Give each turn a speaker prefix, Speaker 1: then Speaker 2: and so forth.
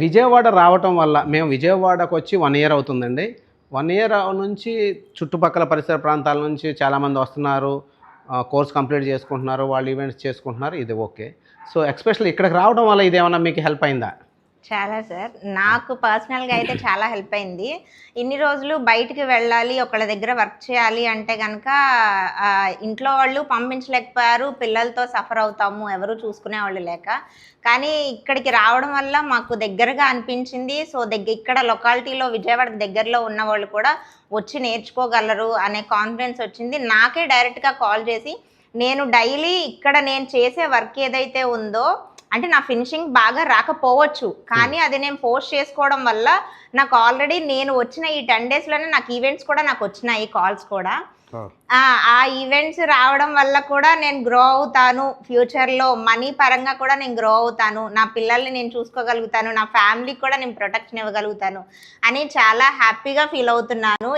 Speaker 1: విజయవాడ రావటం వల్ల మేము విజయవాడకు వచ్చి 1 ఇయర్ అవుతుందండి. 1 ఇయర్ నుంచి చుట్టుపక్కల పరిసర ప్రాంతాల నుంచి చాలామంది వస్తున్నారు. కోర్స్ కంప్లీట్ చేసుకుంటున్నారు. వాళ్ళు ఈవెంట్స్ చేసుకుంటున్నారు. ఇది ఓకే. సో, ఎస్పెషల్లీ ఇక్కడికి రావడం వల్ల ఇదేమన్నా మీకు హెల్ప్ అయిందా?
Speaker 2: చాలా సార్. నాకు పర్సనల్‌గా అయితే చాలా హెల్ప్ అయింది. ఇన్ని రోజులు బయటికి వెళ్ళాలి, ఒకళ్ళ దగ్గర వర్క్ చేయాలి అంటే గనక ఇంట్లో వాళ్ళు పంపించలేకపోయారు. పిల్లలతో సఫర్ అవుతాము, ఎవరు చూసుకునేవాళ్ళు లేక. కానీ ఇక్కడికి రావడం వల్ల మాకు దగ్గరగా అనిపించింది. సో, ఇక్కడ లొకాలిటీలో విజయవాడకి దగ్గరలో ఉన్నవాళ్ళు కూడా వచ్చి నేర్చుకోగలరు అనే కాన్ఫిడెన్స్ వచ్చింది. నాకే డైరెక్ట్‌గా కాల్ చేసి, నేను డైలీ ఇక్కడ నేను చేసే వర్క్ ఏదైతే ఉందో అంటే నా ఫినిషింగ్ బాగా రాకపోవచ్చు, కానీ అది నేను పోస్ట్ చేసుకోవడం వల్ల నాకు ఆల్రెడీ నేను వచ్చిన ఈ 10 డేస్లోనే నాకు ఈవెంట్స్ కూడా నాకు వచ్చినాయి, కాల్స్ కూడా. ఆ ఈవెంట్స్ రావడం వల్ల కూడా నేను గ్రో అవుతాను, ఫ్యూచర్లో మనీ పరంగా కూడా నేను గ్రో అవుతాను, నా పిల్లల్ని నేను చూసుకోగలుగుతాను, నా ఫ్యామిలీకి కూడా నేను ప్రొటెక్షన్ ఇవ్వగలుగుతాను అని చాలా హ్యాపీగా ఫీల్ అవుతున్నాను.